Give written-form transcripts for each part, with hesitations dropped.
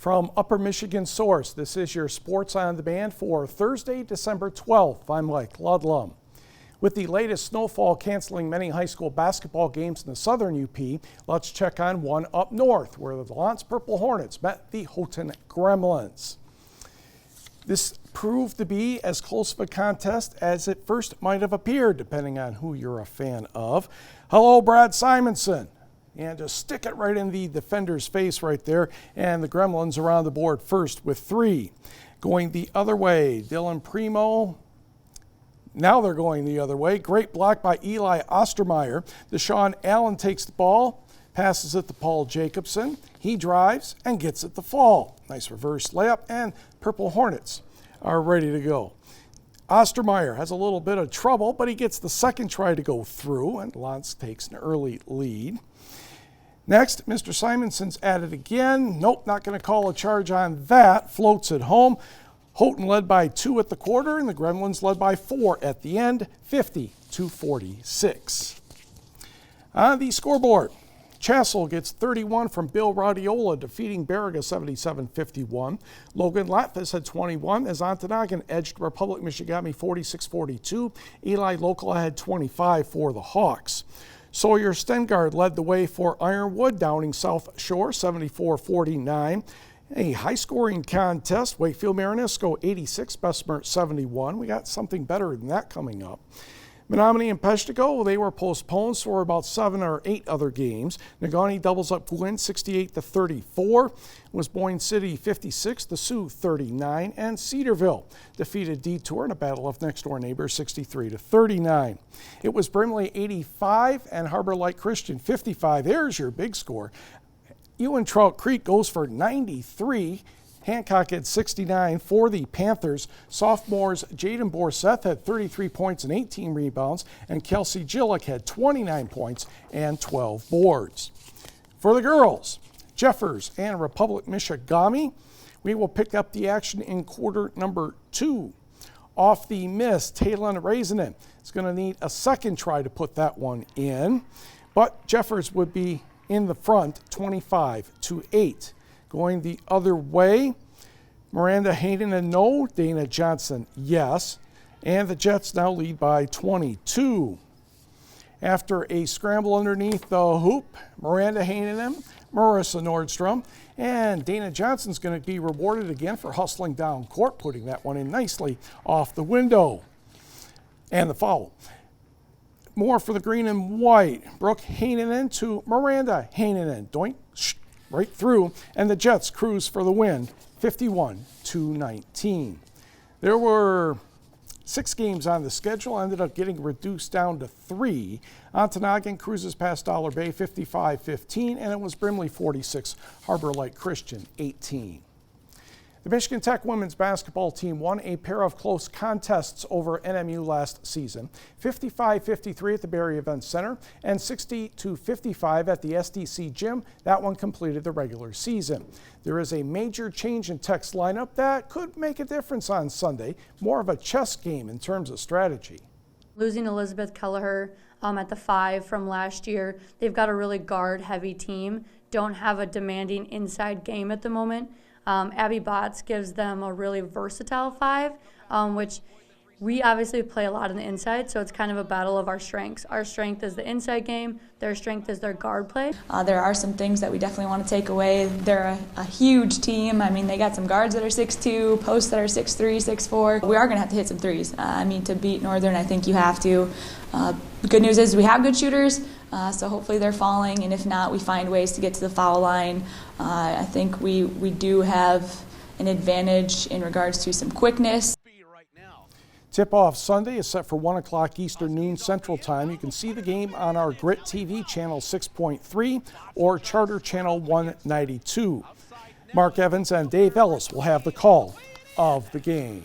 From Upper Michigan Source, this is your Sports on Demand for Thursday, December 12th. I'm Mike Ludlum. With the latest snowfall canceling many high school basketball games in the southern UP, let's check on one up north where the L'Anse Purple Hornets met the Houghton Gremlins. This proved to be as close of a contest as it first might have appeared, depending on who you're a fan of. Hello, Brad Simonson. And just stick it right in the defender's face right there. And the Gremlins are on the board first with 3. Going the other way, Dylan Primo. Now they're going the other way. Great block by Eli Ostermeyer. Deshaun Allen takes the ball, passes it to Paul Jacobson. He drives and gets it to fall. Nice reverse layup, and Purple Hornets are ready to go. Ostermeyer has a little bit of trouble, but he gets the second try to go through, and L'Anse takes an early lead. Next, Mr. Simonson's at it again. Nope, not going to call a charge on that. Floats it home. Houghton led by 2 at the quarter, and the Gremlins led by 4 at the end, 50-46. On the scoreboard, Chassell gets 31 from Bill Radiola, defeating Baraga 77-51. Logan Latvis had 21 as Ontonagon edged Republic Michigami 46-42. Eli Local had 25 for the Hawks. Sawyer Stengard led the way for Ironwood, downing South Shore 74-49. A high-scoring contest, Wakefield Marinesco 86, Bessemer 71. We got something better than that coming up. Menominee and Peshtigo, they were postponed, so were about 7 or 8 other games. Negaunee doubles up Gwinn 68-34. It was Boyne City 56, the Sioux 39, and Cedarville defeated Detour in a battle of next-door neighbors 63-39. It was Brimley 85 and Harbor Light Christian 55. There's your big score. Ewan Trout Creek goes for 93. Hancock had 69 for the Panthers. Sophomores Jaden Borseth had 33 points and 18 rebounds, and Kelsey Gillick had 29 points and 12 boards. For the girls, Jeffers and Republic Michigami, we will pick up the action in quarter number 2. Off the miss, Talon Raisinin is going to need a second try to put that one in, but Jeffers would be in the front 25-8. Going the other way, Miranda Hayden and no, Dana Johnson yes, and the Jets now lead by 22. After a scramble underneath the hoop, Miranda Hayden, Marissa Nordstrom, and Dana Johnson's going to be rewarded again for hustling down court, putting that one in nicely off the window. And the foul. More for the green and white. Brooke Hainanen to Miranda Hainanen. Doink, right through, and the Jets cruise for the win, 51-19. There were 6 games on the schedule, ended up getting reduced down to 3. Ontonagon cruises past Dollar Bay 55-15, and it was Brimley 46, Harbor Light Christian 18. The Michigan Tech women's basketball team won a pair of close contests over NMU last season, 55-53 at the Barry Events Center and 60-55 at the SDC Gym. That one completed the regular season. There is a major change in Tech's lineup that could make a difference on Sunday, more of a chess game in terms of strategy. Losing Elizabeth Kelleher at the 5 from last year, they've got a really guard-heavy team, don't have a demanding inside game at the moment. Abby Botts gives them a really versatile 5, which we obviously play a lot on the inside, so it's kind of a battle of our strengths. Our strength is the inside game, their strength is their guard play. There are some things that we definitely want to take away. They're a huge team. I mean, they got some guards that are 6'2", posts that are 6'3", 6'4". We are going to have to hit some threes. To beat Northern, I think you have to. The good news is we have good shooters, so hopefully they're falling, and if not, we find ways to get to the foul line. I think we do have an advantage in regards to some quickness. Tip-off Sunday is set for 1 o'clock Eastern, noon Central Time. You can see the game on our Grit TV channel 6.3 or Charter channel 192. Mark Evans and Dave Ellis will have the call of the game.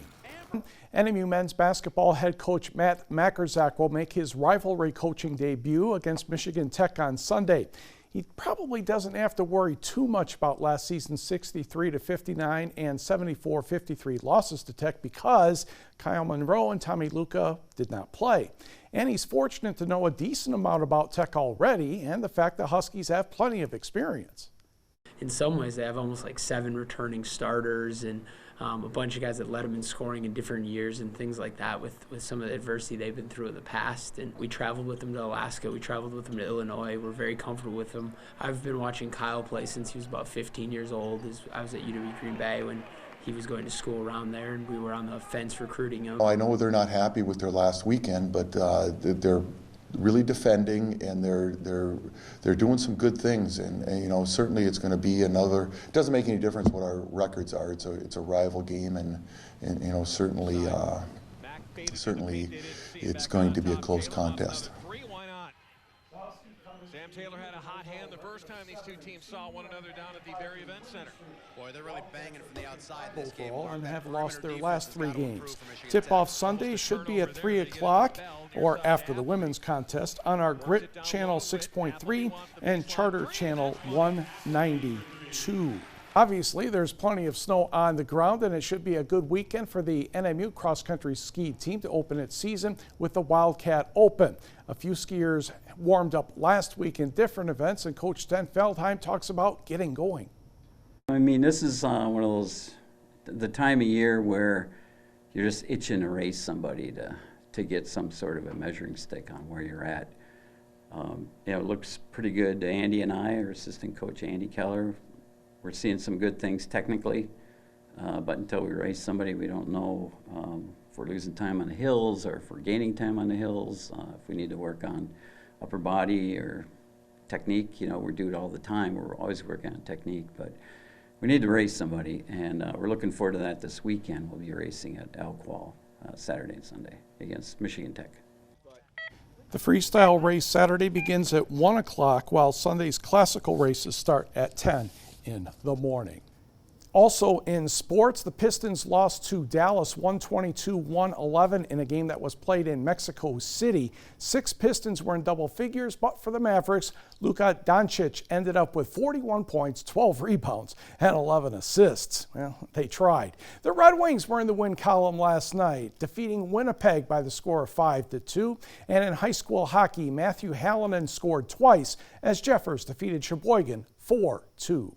NMU men's basketball head coach Matt Makerzak will make his rivalry coaching debut against Michigan Tech on Sunday. He probably doesn't have to worry too much about last season's 63-59 and 74-53 losses to Tech because Kyle Monroe and Tommy Luca did not play. And he's fortunate to know a decent amount about Tech already and the fact the Huskies have plenty of experience. in some ways they have almost like 7 returning starters and a bunch of guys that led them in scoring in different years and things like that with some of the adversity they've been through in the past. And we traveled with them to Alaska. We traveled with them to Illinois. We're very comfortable with them. I've been watching Kyle play since he was about 15 years old. I was at UW Green Bay when he was going to school around there, and we were on the fence recruiting him. I know they're not happy with their last weekend, but they're really defending, and they're doing some good things, and you know, certainly it's going to be another. It doesn't make any difference what our records are. It's a rival game, and you know, certainly it's going to be a close contest. Sam Taylor had a hot hand the first time these two teams saw one another down at the Berry Event Center. Boy, they're really banging from the outside this game. Overall, and have lost their last 3 games. Tip-off Sunday should be at 3 o'clock or after the women's contest on our Grit Channel 6.3 and Charter Channel 192. Obviously, there's plenty of snow on the ground, and it should be a good weekend for the NMU cross-country ski team to open its season with the Wildcat Open. A few skiers warmed up last week in different events, and Coach Sten Feldheim talks about getting going. I mean, this is one of those, the time of year where you're just itching to race somebody to get some sort of a measuring stick on where you're at. You know, it looks pretty good to Andy and I, our assistant coach Andy Keller. We're seeing some good things technically, but until we race somebody, we don't know if we're losing time on the hills or if we're gaining time on the hills, if we need to work on upper body or technique. You know, we do it all the time. We're always working on technique, but we need to race somebody, and we're looking forward to that this weekend. We'll be racing at Elk Saturday and Sunday against Michigan Tech. The freestyle race Saturday begins at 1 o'clock, while Sunday's classical races start at 10 in the morning. Also in sports, the Pistons lost to Dallas 122-111 in a game that was played in Mexico City. 6 Pistons were in double figures, but for the Mavericks, Luka Doncic ended up with 41 points, 12 rebounds, and 11 assists. Well, they tried. The Red Wings were in the win column last night, defeating Winnipeg by the score of 5-2. And in high school hockey, Matthew Hallinan scored twice as Jeffers defeated Sheboygan 4-2.